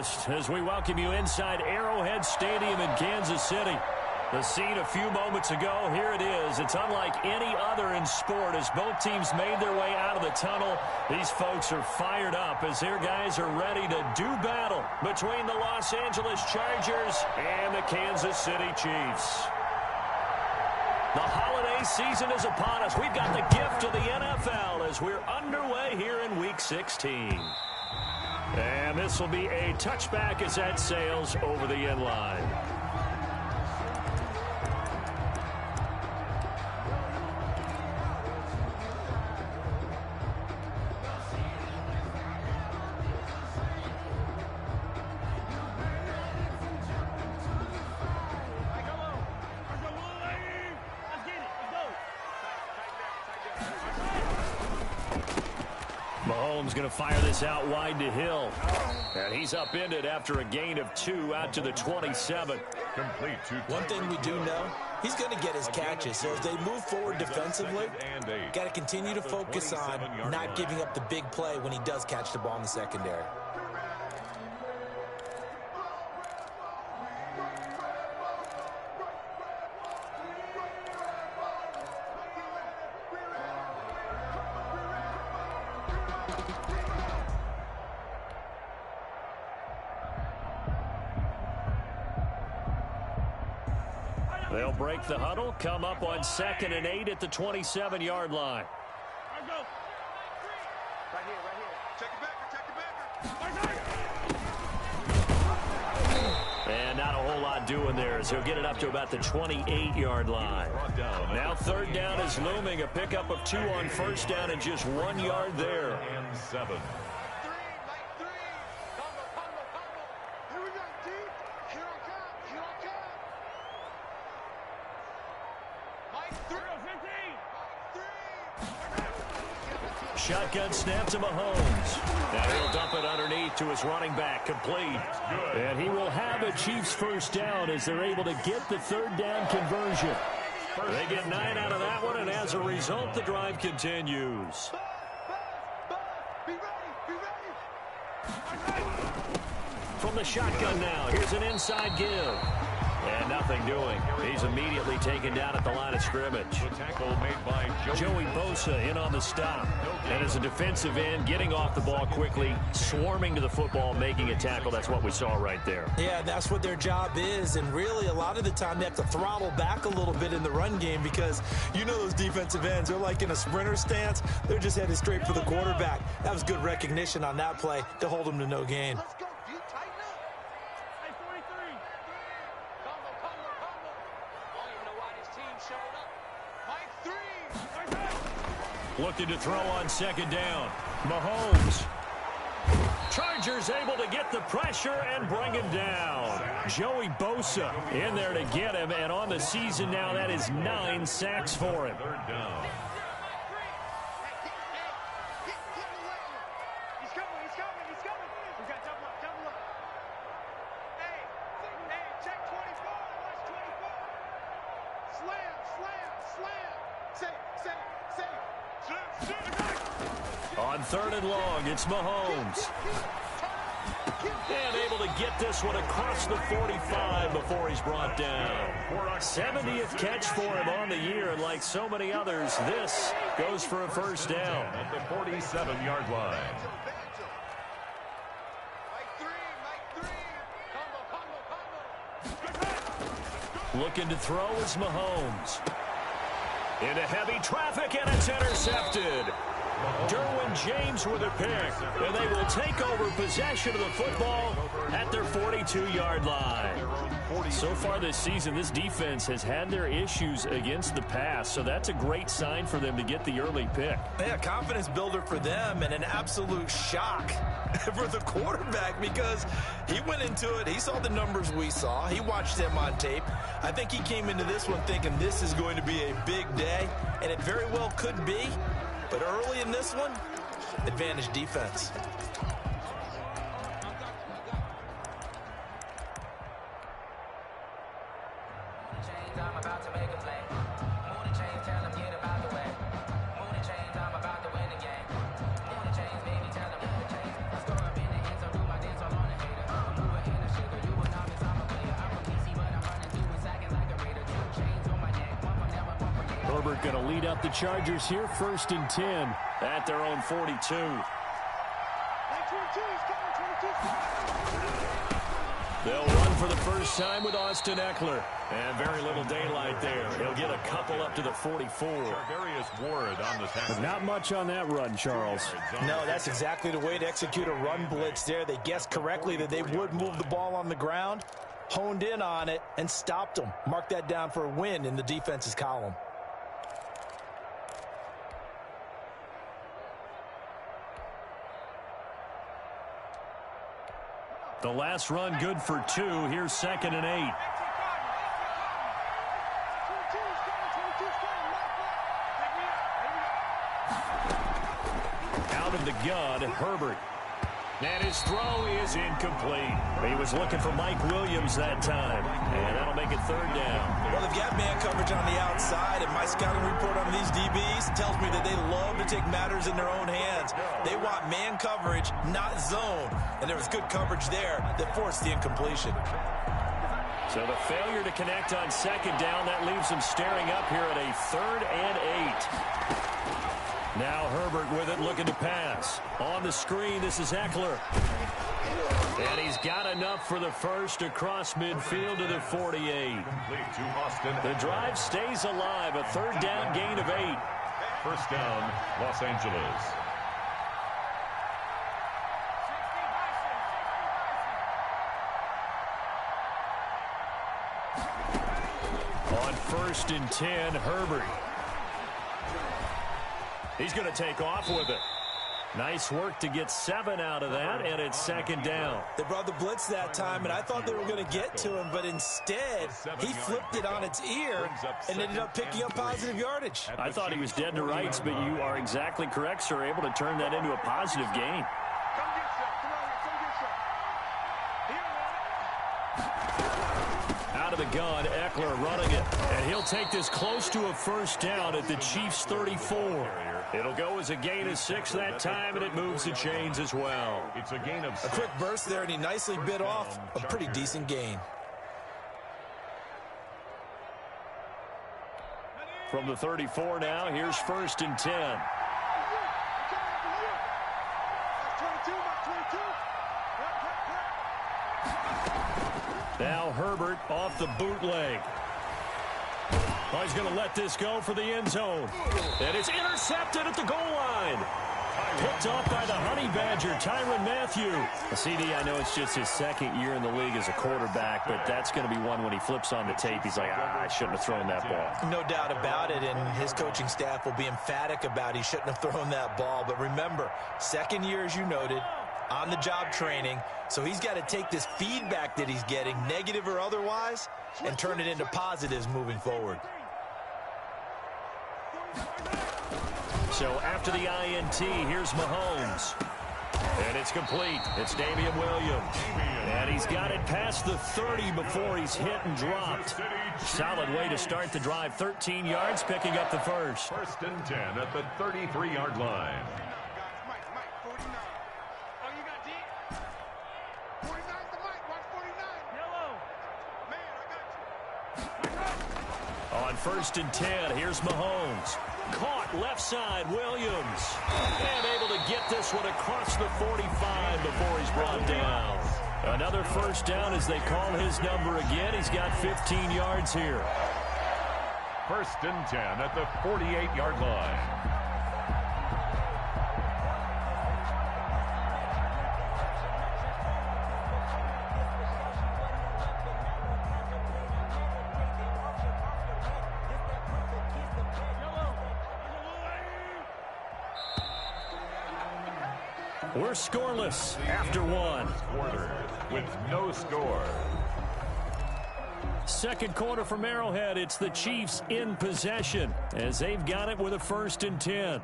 dismissed as we welcome you inside Arrowhead Stadium in Kansas City. The scene a few moments ago, here it is. It's unlike any other in sport as both teams made their way out of the tunnel. These folks are fired up as their guys are ready to do battle between the Los Angeles Chargers and the Kansas City Chiefs. The holiday season is upon us. We've got the gift of the NFL as we're underway here in Week 16. And this will be a touchback as that sails over the end line. Mahomes going to fire this out wide to Hill. And he's upended after a gain of 2 out to the 27. Complete. One thing we do know, he's going to get his catches. So as they move forward defensively, got to continue to focus on not giving up the big play when he does catch the ball in the secondary. They'll break the huddle, come up on 2nd and 8 at the 27-yard line. Right here. Check it back. And not a whole lot doing there as he'll get it up to about the 28-yard line. Now 3rd down is looming, a pickup of 2 on 1st down and just 1 yard there. And 7. Shotgun snap to Mahomes. Now he'll dump it underneath to his running back, complete. And he will have a Chiefs 1st down as they're able to get the 3rd down conversion. They get 9 out of that one, and as a result, the drive continues. From the shotgun now, here's an inside give. And nothing doing. He's immediately taken down at the line of scrimmage. The tackle made by Joey Bosa in on the stop. And as a defensive end, getting off the ball quickly, swarming to the football, making a tackle. That's what we saw right there. Yeah, that's what their job is. And really, a lot of the time, they have to throttle back a little bit in the run game because you know those defensive ends, they're like in a sprinter stance. They're just headed straight for the quarterback. That was good recognition on that play to hold him to no gain. Looking to throw on 2nd down. Mahomes. Chargers able to get the pressure and bring him down. Joey Bosa in there to get him, and on the season now, that is 9 sacks for him. 3rd down. He's coming. We got double up. Hey, check 24. Watch 24. Slam. Say. On 3rd and long, it's Mahomes. And able to get this one across the 45 before he's brought down. 70th catch for him on the year, and like so many others, this goes for a 1st down. At the 47-yard line. Looking to throw is Mahomes. Into heavy traffic, and it's intercepted. Derwin James with a pick, and they will take over possession of the football at their 42-yard line. So far this season, this defense has had their issues against the pass, so that's a great sign for them to get the early pick. Yeah, confidence builder for them and an absolute shock for the quarterback because he went into it. He saw the numbers we saw. He watched them on tape. I think he came into this one thinking this is going to be a big day, and it very well could be. But early in this one, advantage defense. Herbert going to lead up the Chargers here, 1st and 10 at their own 42. They'll run for the first time with Austin Eckler. And very little daylight there. He'll get a couple up to the 44. Charvarius Ward on the tackle. But not much on that run, Charles. No, that's exactly the way to execute a run blitz there. They guessed correctly that they would move the ball on the ground, honed in on it, and stopped them. Mark that down for a win in the defense's column. The last run good for 2. Here's 2nd and 8. Out of the gun, Herbert. And his throw is incomplete. He was looking for Mike Williams that time. And that'll make it 3rd down. Well, they've got man coverage on the outside, and my scouting report on these DBs tells me that they love to take matters in their own hands. They want man coverage, not zone. And there was good coverage there that forced the incompletion. So the failure to connect on 2nd down, that leaves them staring up here at a 3rd and 8. Now Herbert with it, looking to pass. On the screen, this is Eckler. And he's got enough for the first across midfield to the 48. The drive stays alive, a 3rd down gain of 8. First down, Los Angeles. On 1st and 10, Herbert. He's going to take off with it. Nice work to get 7 out of that, and it's 2nd down. They brought the blitz that time, and I thought they were going to get to him, but instead, he flipped it on its ear and ended up picking up positive yardage. I thought he was dead to rights, but you are exactly correct, sir. Able to turn that into a positive gain. Out of the gun, Eckler running it. And he'll take this close to a 1st down at the Chiefs' 34. It'll go as a gain of 6 that time, and it moves the chains as well. It's a gain of 6. A quick burst there, and he nicely bit off a pretty decent gain. From the 34 now, here's 1st and 10. Now Herbert off the bootleg. Oh, he's going to let this go for the end zone. And it's intercepted at the goal line. Picked off by the Honey Badger, Tyrann Mathieu. CD, I know it's just his 2nd year in the league as a quarterback, but that's going to be one when he flips on the tape. He's like, I shouldn't have thrown that ball. No doubt about it, and his coaching staff will be emphatic about he shouldn't have thrown that ball. But remember, 2nd year, as you noted, on-the-job training, so he's got to take this feedback that he's getting, negative or otherwise, and turn it into positives moving forward. So after the INT, here's Mahomes. And it's complete. It's Damian Williams. And he's got it past the 30 before he's hit and dropped. Solid way to start the drive. 13 yards, picking up the first. 1st and 10 at the 33-yard line. On 1st and 10, here's Mahomes. Caught left side, Williams. And able to get this one across the 45 before he's brought down. Another 1st down as they call his number again. He's got 15 yards here. 1st and 10 at the 48-yard line. We're scoreless after 1. Quarter with no score. 2nd quarter from Arrowhead. It's the Chiefs in possession as they've got it with a 1st and 10.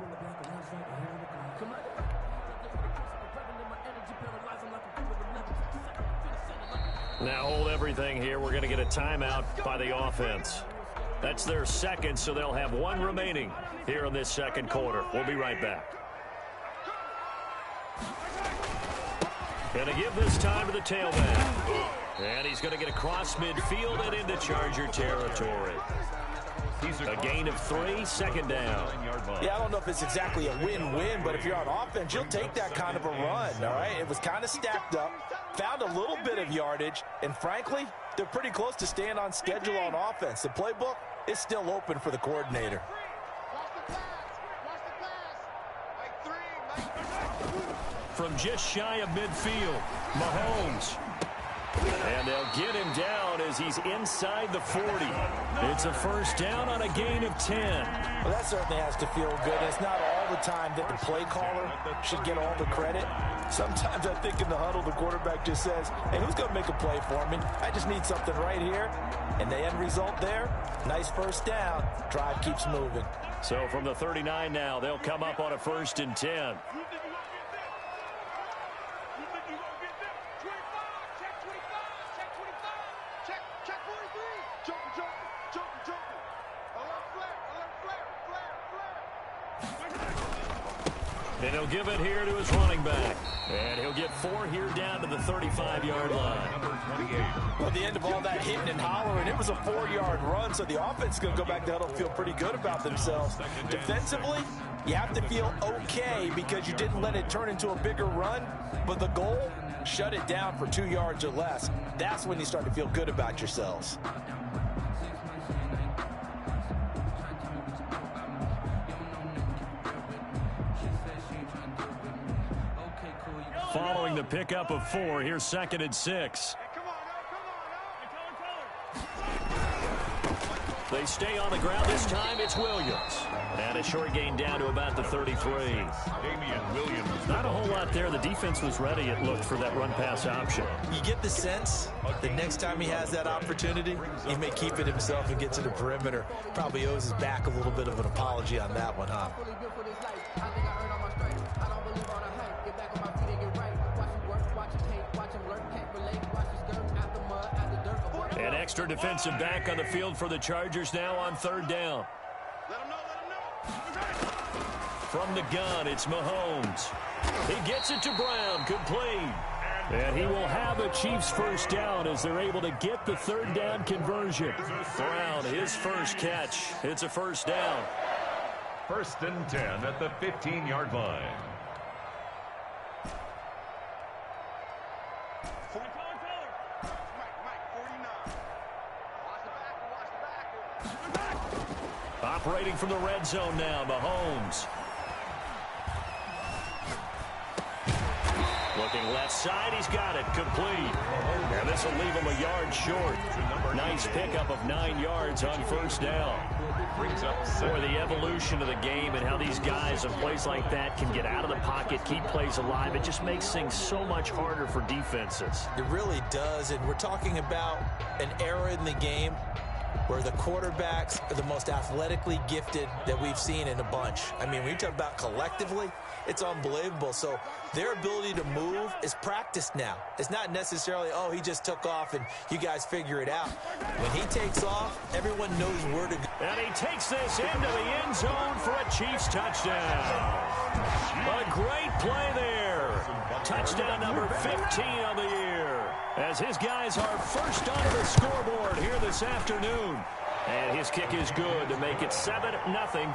Now hold everything here. We're going to get a timeout by the offense. That's their 2nd, so they'll have 1 remaining here in this 2nd quarter. We'll be right back. Going to give this time to the tailback. And he's going to get across midfield and into Charger territory. A gain of 3, second down. Yeah, I don't know if it's exactly a win-win, but if you're on offense, you'll take that kind of a run, all right? It was kind of stacked up, found a little bit of yardage, and frankly, they're pretty close to staying on schedule on offense. The playbook is still open for the coordinator. From just shy of midfield, Mahomes. And they'll get him down as he's inside the 40. It's a first down on a gain of 10. Well, that certainly has to feel good. It's not all the time that the play caller should get all the credit. Sometimes I think in the huddle, the quarterback just says, hey, who's going to make a play for me? I just need something right here. And the end result there, nice first down. Drive keeps moving. So from the 39 now, they'll come up on a 1st and 10. And he'll give it here to his running back. And he'll get 4 here down to the 35-yard line. Number 28. Well, at the end of all that hitting and hollering, it was a 4-yard run, so the offense is going to go back to huddle and feel pretty good about themselves. Defensively, you have to feel okay because you didn't let it turn into a bigger run, but the goal, shut it down for 2 yards or less. That's when you start to feel good about yourselves. Following the pickup of 4, here's 2nd and 6. They stay on the ground this time. It's Williams. And a short gain down to about the 33. Damian Williams. Not a whole lot there. The defense was ready, it looked, for that run-pass option. You get the sense that next time he has that opportunity, he may keep it himself and get to the perimeter. Probably owes his back a little bit of an apology on that one, huh? An extra defensive back on the field for the Chargers now on 3rd down. From the gun, it's Mahomes. He gets it to Brown, complete. And he will have a Chiefs first down as they're able to get the 3rd down conversion. Brown, his first catch. It's a first down. 1st and 10 at the 15-yard line. Operating from the red zone now, Mahomes. Looking left side, he's got it, complete. And this will leave him a yard short. Nice pickup of 9 yards on 1st down. Brings up For the evolution of the game and how these guys in plays like that can get out of the pocket, keep plays alive, it just makes things so much harder for defenses. It really does, and we're talking about an era in the game where the quarterbacks are the most athletically gifted that we've seen in a bunch. I mean, when you talk about collectively, it's unbelievable. So their ability to move is practiced now. It's not necessarily, oh, he just took off and you guys figure it out. When he takes off, everyone knows where to go. And he takes this into the end zone for a Chiefs touchdown. A great play there. Touchdown number 15 of the year, as his guys are first onto the scoreboard here this afternoon. And his kick is good to make it 7-0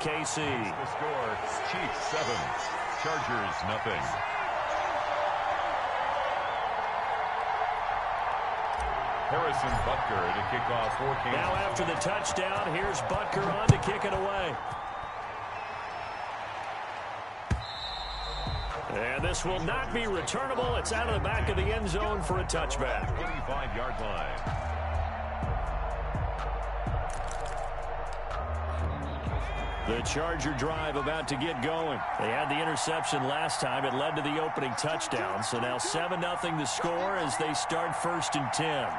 KC. the score. Chiefs 7, Chargers nothing. Harrison Butker to kick off for Kansas. Now after the touchdown, here's Butker on to kick it away. And this will not be returnable. It's out of the back of the end zone for a touchback. 25-yard line. The Charger drive about to get going. They had the interception last time. It led to the opening touchdown. So now 7-0 the score as they start 1st and 10.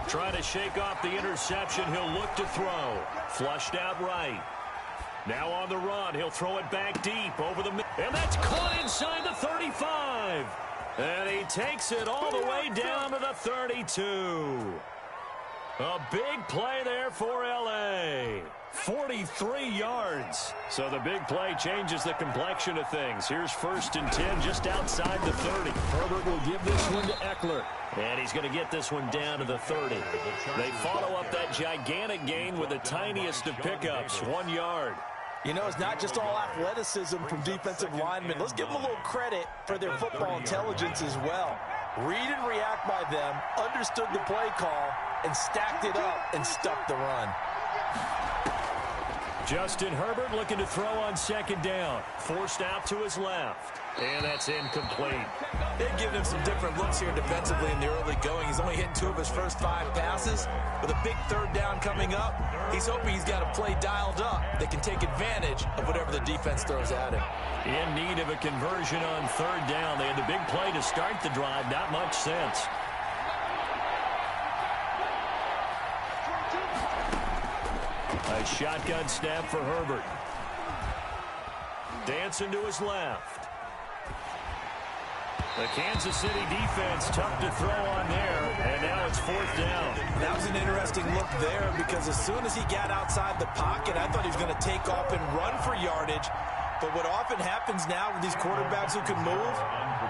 Trying to shake off the interception. He'll look to throw. Flushed out right. Now on the run. He'll throw it back deep over the middle. And that's caught inside the 35. And he takes it all the way down to the 32. A big play there for L.A. 43 yards. So the big play changes the complexion of things. Here's 1st and 10 just outside the 30. Herbert will give this one to Eckler. And he's going to get this one down to the 30. They follow up that gigantic gain with the tiniest of pickups, 1 yard. You know, it's not just all athleticism from defensive linemen. Let's give them a little credit for their football intelligence as well. Read and react by them, understood the play call, and stacked it up and stuffed the run. Justin Herbert looking to throw on 2nd down. Forced out to his left. And that's incomplete. They've given him some different looks here defensively in the early going. He's only hitting 2 of his first 5 passes. With a big 3rd down coming up, he's hoping he's got a play dialed up that can take advantage of whatever the defense throws at him. In need of a conversion on 3rd down. They had the big play to start the drive. Not much sense. A shotgun snap for Herbert. Dancing to his left. The Kansas City defense tough to throw on there, and now it's 4th down. That was an interesting look there because as soon as he got outside the pocket, I thought he was going to take off and run for yardage. But what often happens now with these quarterbacks who can move,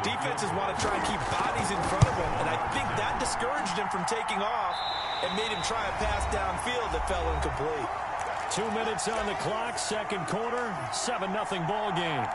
defenses want to try and keep bodies in front of him, and I think that discouraged him from taking off and made him try a pass downfield that fell incomplete. 2 minutes on the clock, 2nd quarter, 7-0 ball game.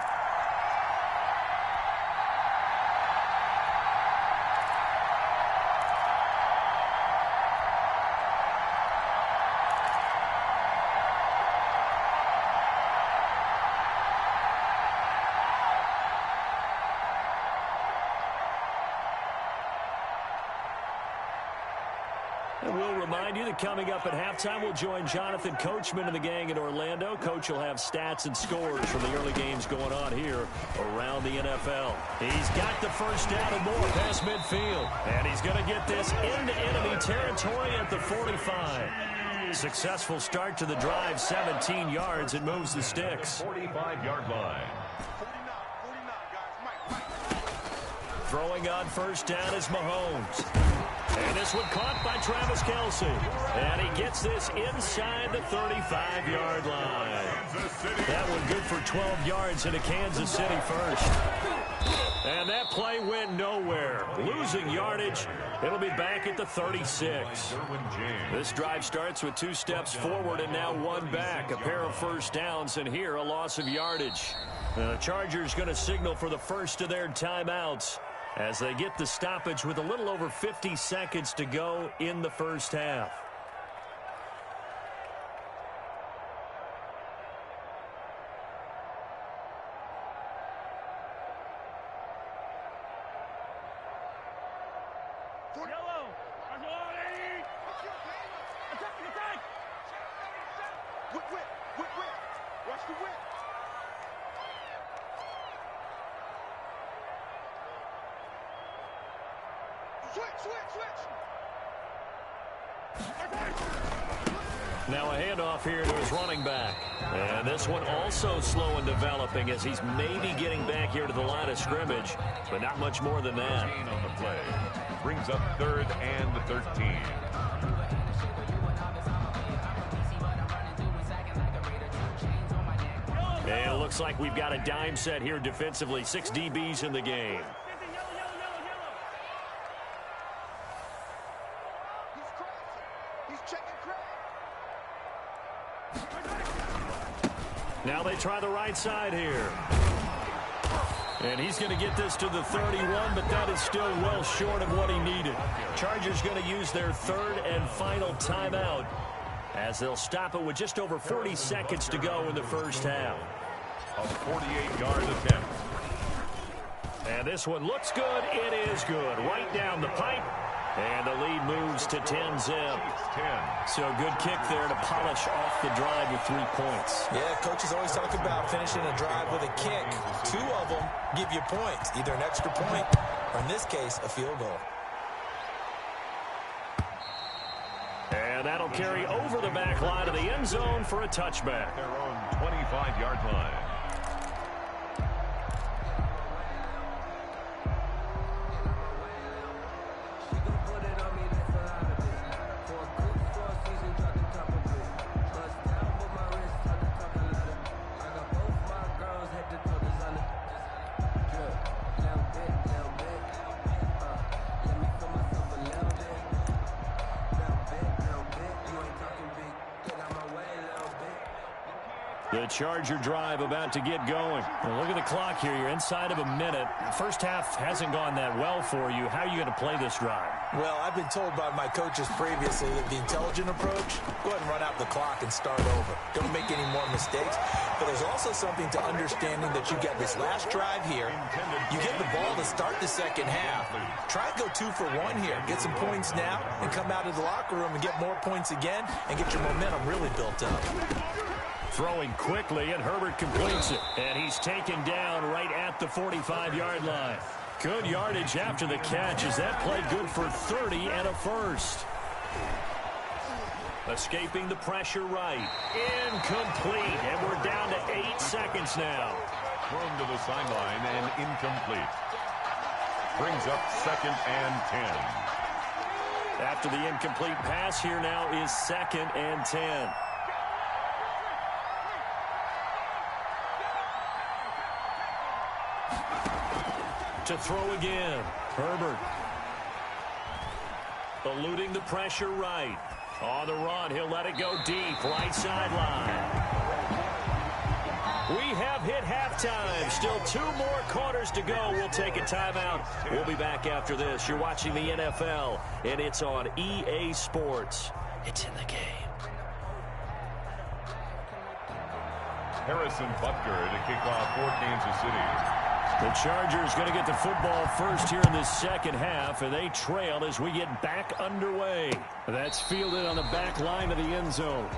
And we'll remind you that coming up at halftime, we'll join Jonathan Coachman and the gang in Orlando. Coach will have stats and scores from the early games going on here around the NFL. He's got the 1st down and more past midfield. And he's going to get this into enemy territory at the 45. Successful start to the drive, 17 yards, and moves the sticks. 45-yard line. Throwing on 1st down is Mahomes. And this one caught by Travis Kelce. And he gets this inside the 35-yard line. That one good for 12 yards into Kansas City 1st. And that play went nowhere. Losing yardage. It'll be back at the 36. This drive starts with 2 steps forward and now 1 back. A pair of 1st downs, and here a loss of yardage. The Chargers going to signal for the first of their timeouts as they get the stoppage with a little over 50 seconds to go in the 1st half. Watch the whip. Now a handoff here to his running back. And this one also slow in developing as he's maybe getting back here to the line of scrimmage, but not much more than that. On the play. Brings up 3rd and 13. And it looks like we've got a dime set here defensively. 6 DBs in the game. Now they try the right side here. And he's going to get this to the 31, but that is still well short of what he needed. Chargers going to use their 3rd and final timeout as they'll stop it with just over 40 seconds to go in the 1st half. A 48-yard attempt. And this one looks good. It is good. Right down the pipe. And the lead moves to 10-zip. So good kick there to polish off the drive with 3 points. Yeah, coaches always talk about finishing a drive with a kick. 2 of them give you points, either an extra point or, in this case, a field goal. And that'll carry over the back line of the end zone for a touchback. Their own 25-yard line. The Charger drive about to get going. Well, look at the clock here. You're inside of a minute. First half hasn't gone that well for you. How are you going to play this drive? Well, I've been told by my coaches previously that the intelligent approach, go ahead and run out the clock and start over. Don't make any more mistakes. But there's also something to understanding that you get this last drive here. You get the ball to start the second half. Try to go 2 for 1 here. Get some points now and come out of the locker room and get more points again and get your momentum really built up. Throwing quickly, and Herbert completes it. And he's taken down right at the 45-yard line. Good yardage after the catch as that play good for 30 and a first. Escaping the pressure right. Incomplete, and we're down to 8 seconds now. Thrown to the sideline and incomplete. Brings up 2nd and 10. After the incomplete pass, here now is 2nd and 10. To throw again. Herbert. Eluding the pressure right. On the run, he'll let it go deep. Right sideline. We have hit halftime. Still 2 more quarters to go. We'll take a timeout. We'll be back after this. You're watching the NFL, and it's on EA Sports. It's in the game. Harrison Butker to kick off for Kansas City. The Chargers going to get the football first here in the second half, and they trail as we get back underway. That's fielded on the back line of the end zone.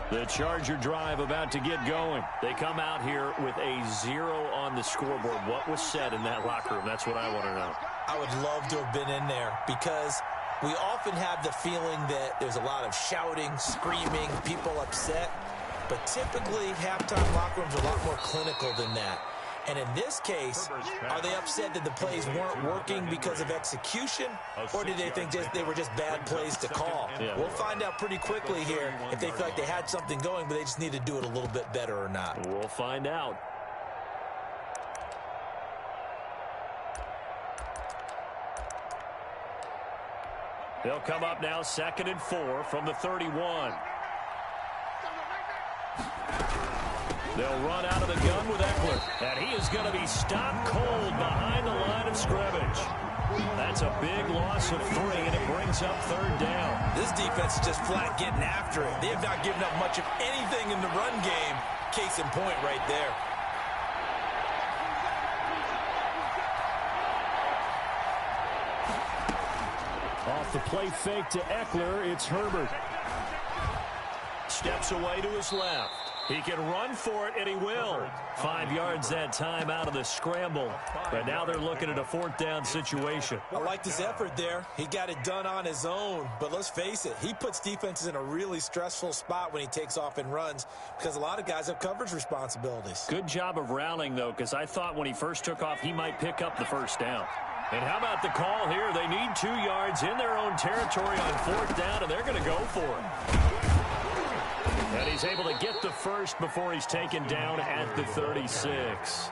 The Charger drive about to get going. They come out here with a 0 on the scoreboard. What was said in that locker room? That's what I want to know. I would love to have been in there because we often have the feeling that there's a lot of shouting, screaming, people upset. But typically, halftime locker rooms are a lot more clinical than that. And in this case, are they upset that the plays weren't working because of execution, or do they think they were just bad plays to call? Yeah. We'll find out pretty quickly here if they feel like they had something going, but they just need to do it a little bit better or not. We'll find out. They'll come up now 2nd and 4 from the 31. They'll run out of the gun with Eckler. And he is going to be stopped cold behind the line of scrimmage. That's a big loss of 3, and it brings up 3rd down. This defense is just flat getting after it. They have not given up much of anything in the run game. Case in point right there. Off the play fake to Eckler, it's Herbert. Steps away to his left. He can run for it, and he will. 5 yards that time out of the scramble. But now they're looking at a 4th down situation. I liked his effort there. He got it done on his own. But let's face it, he puts defenses in a really stressful spot when he takes off and runs because a lot of guys have coverage responsibilities. Good job of rallying, though, because I thought when he first took off, he might pick up the 1st down. And how about the call here? They need 2 yards in their own territory on 4th down, and they're going to go for it. And he's able to get the first before he's taken down at the 36.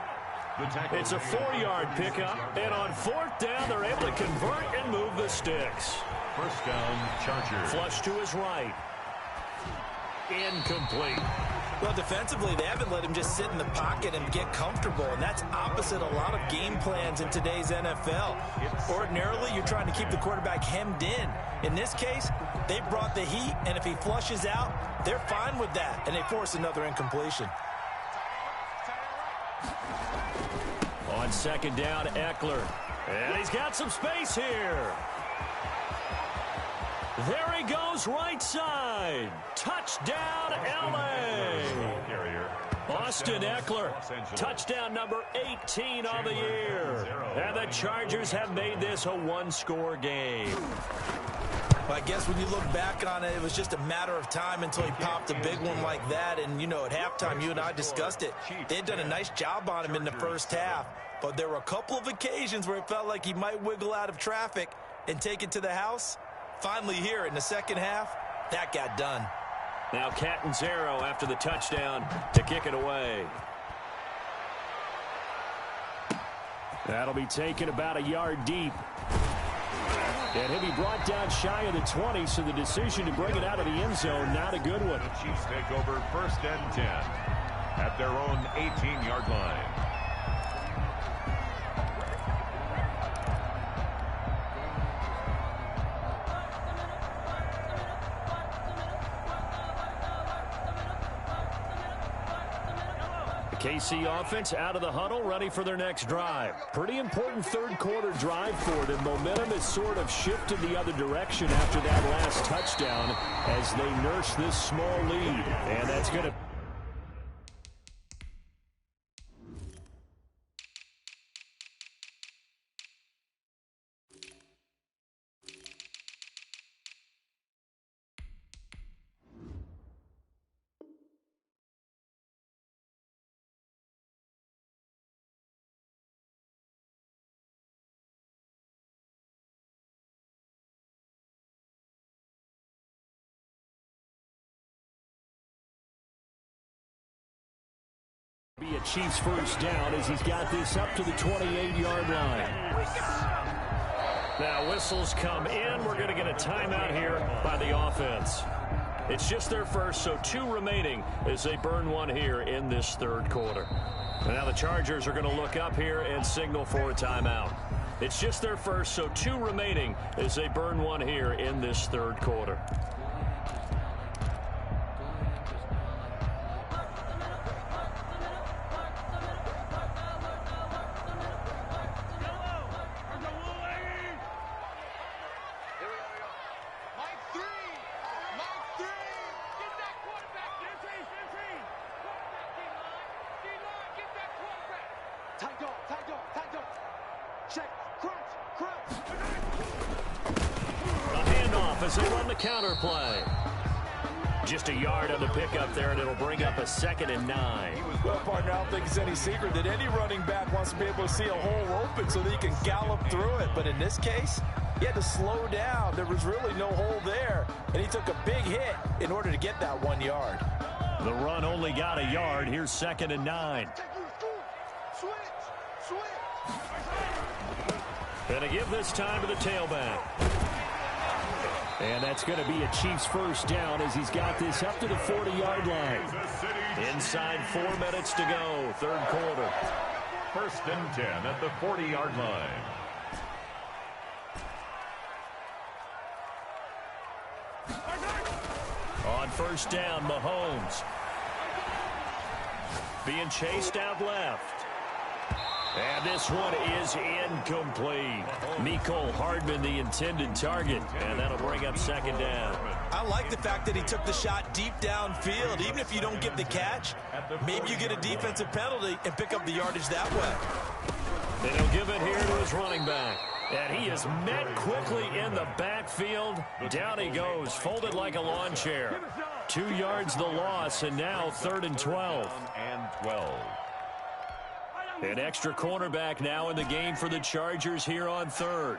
It's a 4-yard pickup, and on 4th down, they're able to convert and move the sticks. 1st down, Chargers. Flush to his right. Incomplete. Well, defensively, they haven't let him just sit in the pocket and get comfortable, and that's opposite a lot of game plans in today's NFL. Ordinarily, you're trying to keep the quarterback hemmed in. In this case, they brought the heat, and if he flushes out, they're fine with that, and they force another incompletion. On 2nd down, Eckler. And he's got some space here. There he goes, right side. Touchdown, L.A. Austin Eckler, touchdown number 18 on the year. And the Chargers have made this a 1-score game. Well, I guess when you look back on it, it was just a matter of time until he popped a big one like that. And, you know, at halftime, you and I discussed it. They had done a nice job on him in the 1st half. but there were a couple of occasions where it felt like he might wiggle out of traffic and take it to the house. Finally here in the second half, that got done. Now Catanzaro after the touchdown to kick it away. That'll be taken about a yard deep. And he'll be brought down shy of the 20, so the decision to bring it out of the end zone, not a good one. The Chiefs take over 1st and 10 at their own 18-yard line. KC offense out of the huddle, ready for their next drive. Pretty important third quarter drive for them. Momentum has sort of shifted the other direction after that last touchdown as they nurse this small lead. And that's going to... be a Chiefs first down as he's got this up to the 28-yard line. Now whistles come in. We're going to get a timeout here by the offense. It's just their first, so 2 remaining as they burn one here in this third quarter. And now the Chargers are going to look up here and signal for a timeout. It's just their first, so 2 remaining as they burn one here in this third quarter. As they run the counter play. Just a yard on the pickup there, and it'll bring up a 2nd and 9. Well, partner, I don't think it's any secret that any running back wants to be able to see a hole open so that he can gallop through it. But in this case, he had to slow down. There was really no hole there, and he took a big hit in order to get that 1 yard. The run only got a yard. Here's 2nd and 9. Gonna give this time to the tailback. And that's going to be a Chiefs first down as he's got this up to the 40-yard line. Inside 4 minutes to go, third quarter. 1st and 10 at the 40-yard line. On first down, Mahomes. Being chased out left. And this one is incomplete. Mecole Hardman, the intended target, and that'll bring up 2nd down. I like the fact that he took the shot deep downfield. Even if you don't get the catch, maybe you get a defensive penalty and pick up the yardage that way. And he'll give it here to his running back. And he is met quickly in the backfield. Down he goes, folded like a lawn chair. 2 yards the loss, and now 3rd and 12. And 12. An extra cornerback now in the game for the Chargers here on 3rd.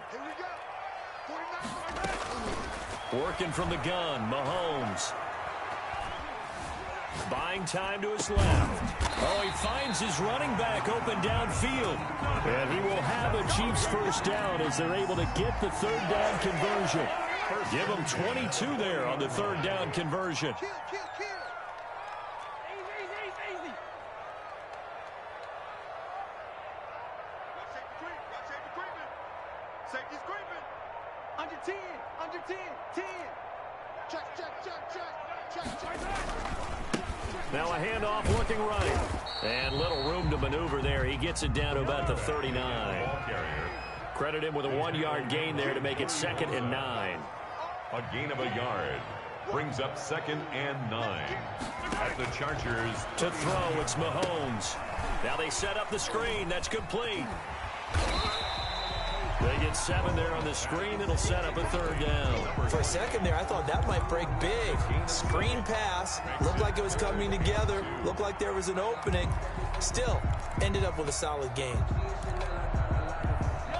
Working from the gun, Mahomes. Buying time to his left. Oh, he finds his running back open downfield. And he will have a Chiefs first down as they're able to get the 3rd down conversion. Give him 22 there on the 3rd down conversion. Safety's creeping. Under 10. Under 10. 10. Check. Now a handoff looking right. And little room to maneuver there. He gets it down to about the 39. Credit him with a 1-yard gain there to make it 2nd and 9. A gain of a yard. Brings up 2nd and 9. At the Chargers. To throw, it's Mahomes. Now they set up the screen. That's complete. They get 7 there on the screen. It'll set up a 3rd down. For a second there, I thought that might break big. Screen pass. Looked like it was coming together. Looked like there was an opening. Still, ended up with a solid gain.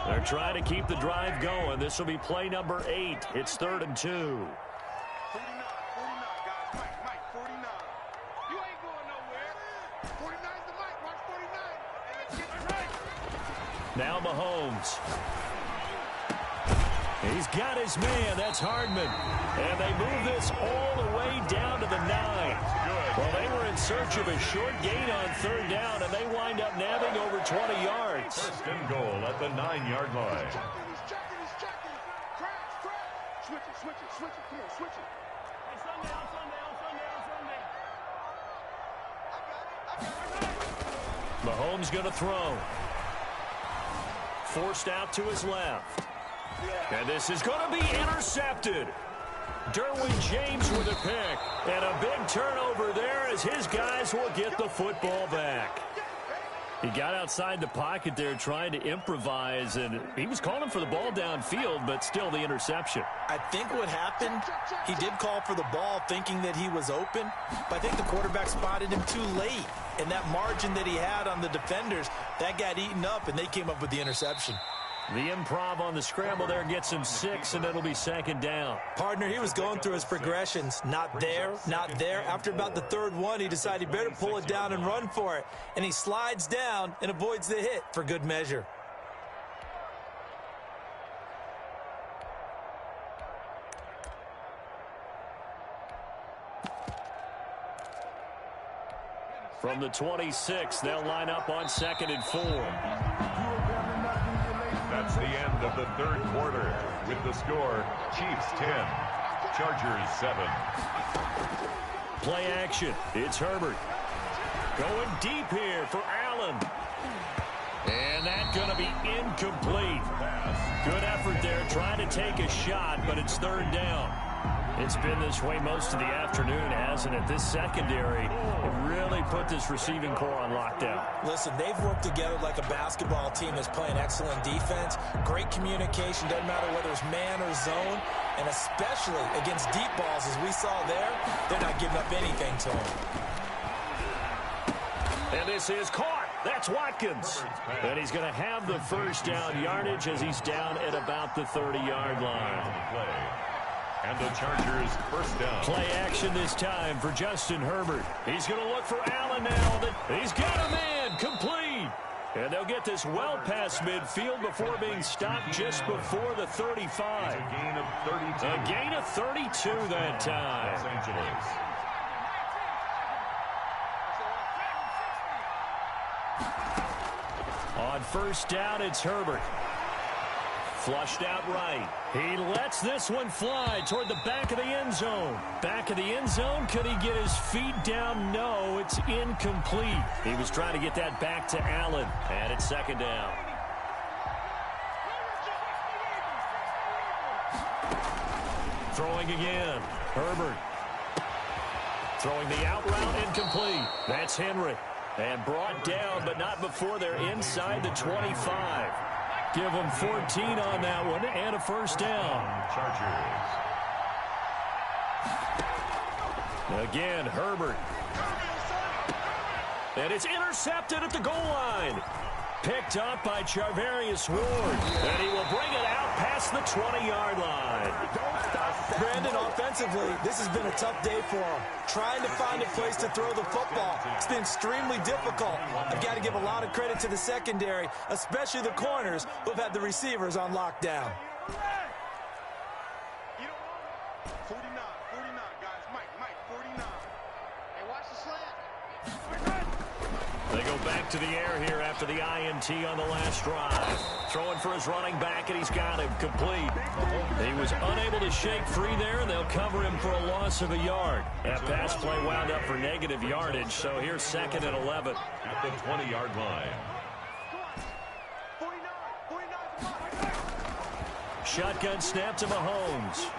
They're trying to keep the drive going. This will be play number 8. It's 3rd and 2. 49, guys. Mike, 49. You ain't going nowhere. 49's the Mike. Watch 49. And let's get it right. Now Mahomes. He's got his man. That's Hardman. And they move this all the way down to the 9. Well, they were in search of a short gain on 3rd down, and they wind up nabbing over 20 yards. 1st and goal at the 9-yard line. He's checking. Crash. Switch it. Come on, switch it. Hey, Sunday. I got it. Mahomes going to throw. Forced out to his left. And this is going to be intercepted. Derwin James with a pick. And a big turnover there as his guys will get the football back. He got outside the pocket there trying to improvise, and he was calling for the ball downfield, but still the interception. I think what happened, he did call for the ball thinking that he was open, but I think the quarterback spotted him too late. And that margin that he had on the defenders, that got eaten up, and they came up with the interception. The improv on the scramble there gets him 6, and it'll be 2nd down. Partner, he was going through his progressions. Not there. After about the 3rd one, he decided he better pull it down and run for it. And he slides down and avoids the hit for good measure. From the 26, they'll line up on 2nd and 4. That's the end of the 3rd quarter with the score Chiefs 10, Chargers 7. Play action. It's Herbert. Going deep here for Allen. And that's going to be incomplete. Good effort there trying to take a shot, but it's 3rd down. It's been this way most of the afternoon, hasn't it? This secondary really put this receiving core on lockdown. Listen, they've worked together like a basketball team that's playing excellent defense. Great communication, doesn't matter whether it's man or zone. And especially against deep balls, as we saw there, they're not giving up anything to them. And this is caught. That's Watkins. And he's going to have the 1st down yardage as he's down at about the 30-yard line. And the Chargers 1st down. Play action this time for Justin Herbert. He's going to look for Allen now. He's got a man complete. And they'll get this well past midfield before being stopped just before the 35. A gain of 32. A gain of 32 that time. Los Angeles. On 1st down, it's Herbert. Flushed out right. He lets this one fly toward the back of the end zone. Back of the end zone. Could he get his feet down? No, it's incomplete. He was trying to get that back to Allen. And it's 2nd down. Throwing again. Herbert. Throwing the out route incomplete. That's Henry. And brought down, but not before they're inside the 25. Give them 14 on that one and a 1st down. Chargers. Again, Herbert. And it's intercepted at the goal line. Picked up by Charvarius Ward. And he will bring it out past the 20-yard line. Brandon, offensively, this has been a tough day for him. Trying to find a place to throw the football. It's been extremely difficult. I've got to give a lot of credit to the secondary, especially the corners who have had the receivers on lockdown. 49, guys. Mike, 49. Hey, watch the slant. They go back to the air here after the INT on the last drive. Throwing for his running back, and he's got him complete. He was unable to shake free there, and they'll cover him for a loss of a yard. That pass play wound up for negative yardage, so here's 2nd and 11. At the 20-yard line. 49. Shotgun snap to Mahomes.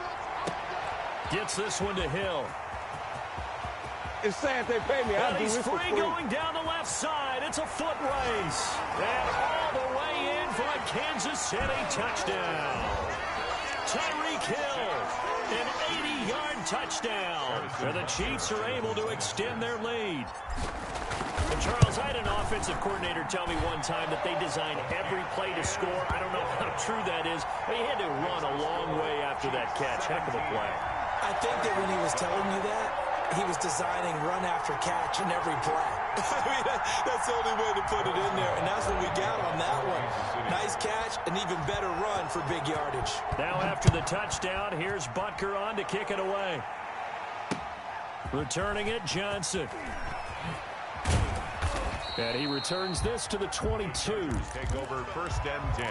Gets this one to Hill. It's saying they pay me. And he's free going down the left side. It's a foot race. And all the way in for a Kansas City touchdown. Tyreek Hill, an 80-yard touchdown. And the Chiefs are able to extend their lead. The Charles, I had an offensive coordinator tell me one time that they design every play to score. I don't know how true that is, but he had to run a long way after that catch. Heck of a play. I think that when he was telling you that, he was designing run after catch in every play. I mean, that's the only way to put it in there, and that's what we got on that one. Nice catch, an even better run for big yardage. Now after the touchdown, here's Butker on to kick it away. Returning it, Johnson. And he returns this to the 22. Take over 1st and 10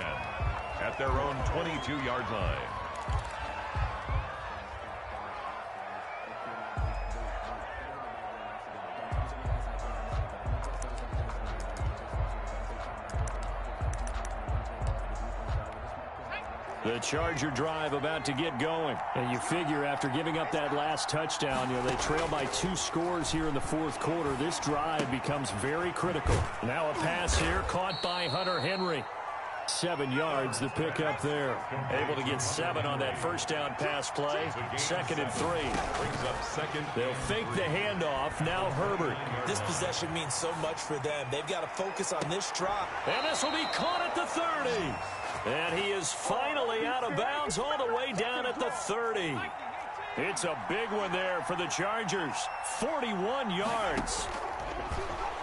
at their own 22-yard line. The Charger drive about to get going. And you figure after giving up that last touchdown, they trail by 2 scores here in the 4th quarter. This drive becomes very critical. Now a pass here caught by Hunter Henry. 7 yards, the pickup there. Able to get 7 on that first down pass play. 2nd and 3. Brings up 2nd. They'll fake the handoff. Now Herbert. This possession means so much for them. They've got to focus on this drop. And this will be caught at the 30. And he is finally out of bounds all the way down at the 30. It's a big one there for the Chargers. 41 yards.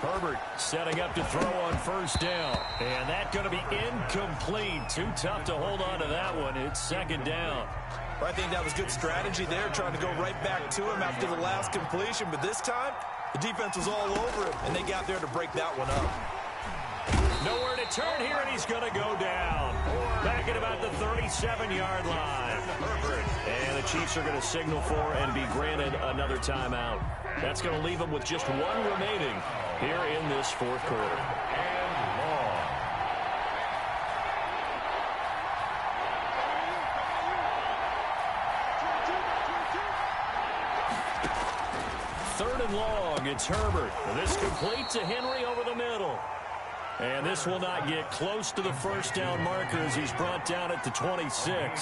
Herbert setting up to throw on first down. And that's going to be incomplete. Too tough to hold on to that one. It's 2nd down. I think that was good strategy there, trying to go right back to him after the last completion. But this time, the defense was all over him, and they got there to break that one up. Nowhere to turn here, and he's going to go down. Back at about the 37-yard line. And the Chiefs are going to signal for and be granted another timeout. That's going to leave them with just 1 remaining here in this 4th quarter. And long. Third and long, it's Herbert. This complete to Henry over the middle. And this will not get close to the first down marker as he's brought down at the 26. 11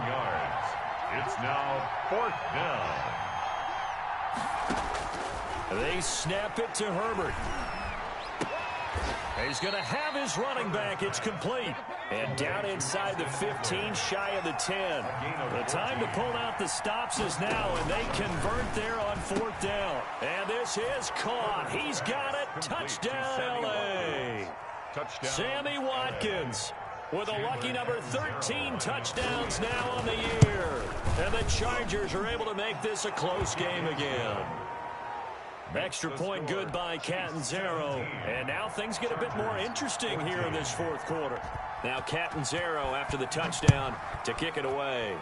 yards. It's now 4th down. They snap it to Herbert. He's going to have his running back. It's complete. And down inside the 15, shy of the 10. The time to pull out the stops is now, and they convert there on 4th down. And this is caught. He's got it. Touchdown, L.A. Touchdown. Sammy Watkins with a lucky number 13 touchdowns now on the year. And the Chargers are able to make this a close game again. Extra point good by Catanzaro. And now things get a bit more interesting here in this 4th quarter. Now Catanzaro after the touchdown to kick it away.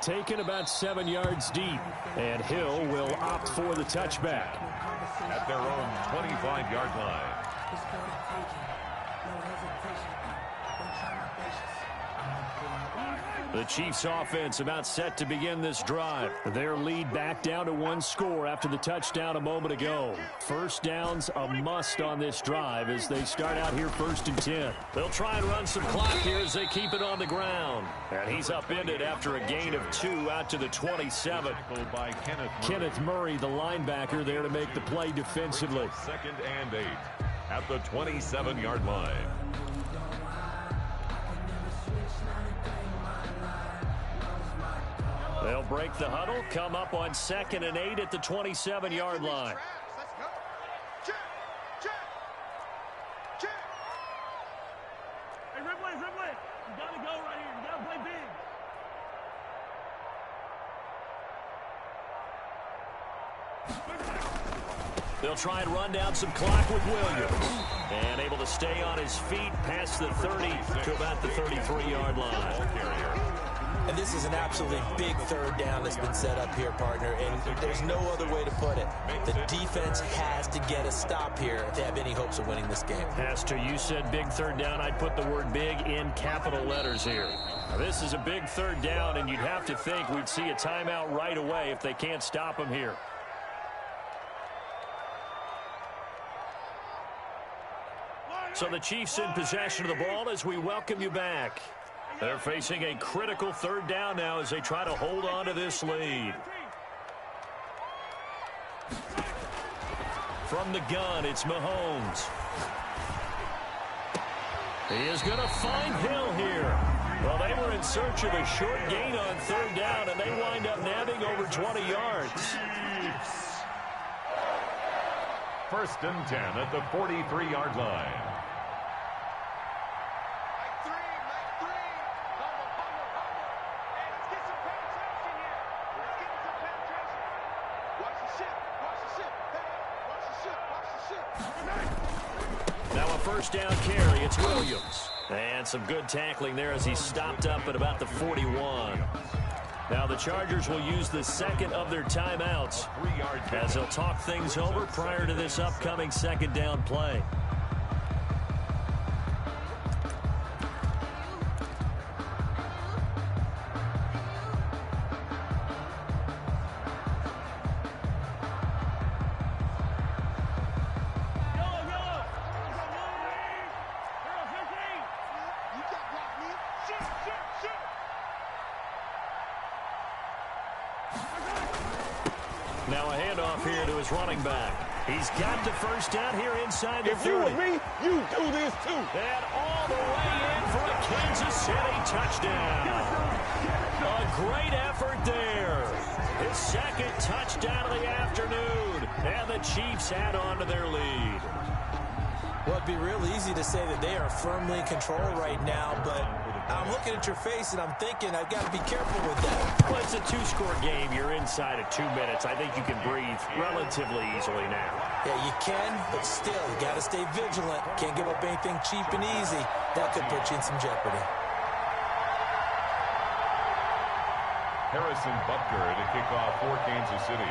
Taken about 7 yards deep. And Hill will opt for the touchback. At their own 25-yard line. The Chiefs offense about set to begin this drive. Their lead back down to 1 score after the touchdown a moment ago. First down's a must on this drive as they start out here 1st and 10. They'll try and run some clock here as they keep it on the ground. And he's upended after a gain of 2 out to the 27. By Kenneth Murray, the linebacker, there to make the play defensively. 2nd and 8 at the 27-yard line. They'll break the huddle, come up on 2nd and 8 at the 27-yard line. Let's go. Check. Check. Check. Hey, Ripley. You got to go right here. You got to play big. They'll try and run down some clock with Williams. And able to stay on his feet past the 30 to about the 33-yard line. And this is an absolutely big 3rd down that's been set up here, partner, and there's no other way to put it. The defense has to get a stop here if they have any hopes of winning this game. Pastor, you said big 3rd down. I'd put the word big in capital letters here. Now, this is a big 3rd down, and you'd have to think we'd see a timeout right away if they can't stop him here. So the Chiefs in possession of the ball as we welcome you back. They're facing a critical 3rd down now as they try to hold on to this lead. From the gun, it's Mahomes. He is going to find Hill here. Well, they were in search of a short gain on third down, and they wind up nabbing over 20 yards. First and 10 at the 43-yard line. Now a first down carry. It's Williams. And some good tackling there as he stopped up at about the 41. Now the Chargers will use the second of their timeouts as they'll talk things over prior to this upcoming second down play. Now a handoff here to his running back. He's got the first down here inside the 30. If you were me, you do this too. And all the way in for a Kansas City touchdown. A great effort there. His second touchdown of the afternoon. And the Chiefs add on to their lead. Well, it'd be real easy to say that they are firmly in control right now, but I'm looking at your face and I'm thinking I've got to be careful with that. Well, it's a two-score game. You're inside of 2 minutes. I think you can breathe relatively easily now. Yeah, you can, but still, you got to stay vigilant. Can't give up anything cheap and easy. That could put you in some jeopardy. Harrison Butker to kick off for Kansas City.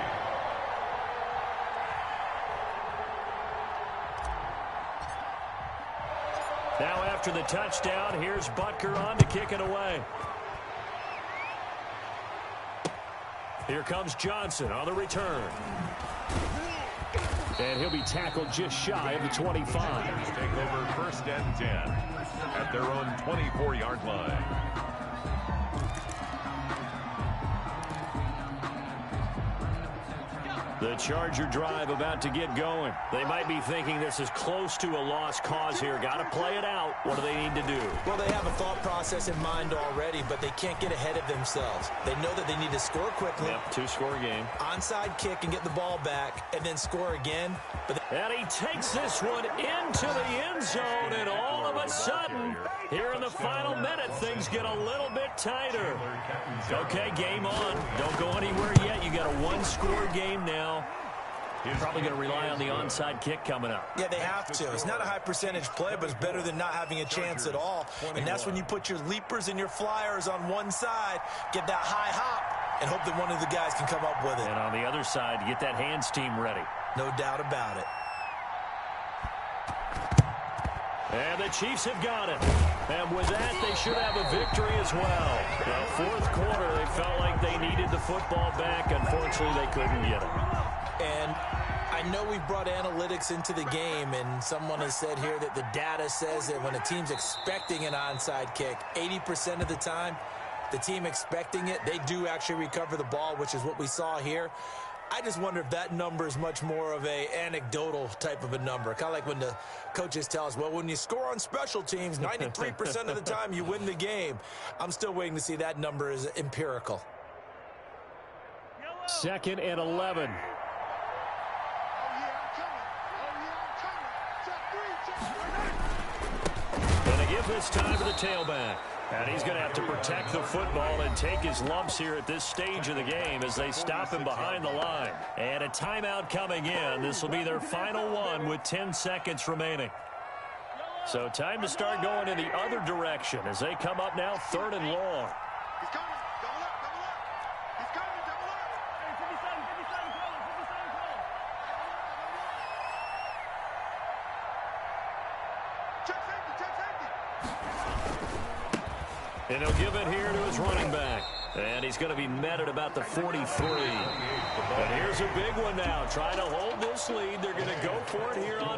Now after the touchdown, here's Butker on to kick it away. Here comes Johnson on the return. And he'll be tackled just shy of the 25. Take over first and 10 at their own 24-yard line. The Charger drive about to get going. They might be thinking this is close to a lost cause here. Got to play it out. What do they need to do? Well, they have a thought process in mind already, but they can't get ahead of themselves. They know that they need to score quickly. Yep, two-score game. Onside kick and get the ball back, and then score again. And he takes this one into the end zone, and all of a sudden, here in the final minute, things get a little bit tighter. Okay, game on. Don't go anywhere yet. You got a one-score game now. You're probably going to rely on the onside kick coming up. Yeah, they have to. It's not a high percentage play, but it's better than not having a chance at all. And that's when you put your leapers and your flyers on one side, get that high hop, and hope that one of the guys can come up with it. And on the other side, get that hands team ready. No doubt about it. And the Chiefs have got it. And with that, they should have a victory as well. The fourth quarter, they felt like they needed the football back. Unfortunately, they couldn't get it. And I know we've brought analytics into the game, and someone has said here that the data says that when a team's expecting an onside kick, 80% of the time, the team expecting it, they do actually recover the ball, which is what we saw here. I just wonder if that number is much more of a anecdotal type of a number. Kind of like when the coaches tell us, well, when you score on special teams, 93% of the time you win the game. I'm still waiting to see that number is empirical. 2nd and 11. And they give this time to the tailback. And he's going to have to protect the football and take his lumps here at this stage of the game as they stop him behind the line. And a timeout coming in. This will be their final one with 10 seconds remaining. So time to start going in the other direction as they come up now 3rd and long. He's coming. Double up, double up. He's coming, double up. 57, call. Check safety, check safety. And he'll give it here to his running back. And he's going to be met at about the 43. And here's a big one now. Trying to hold this lead. They're going to go for it here on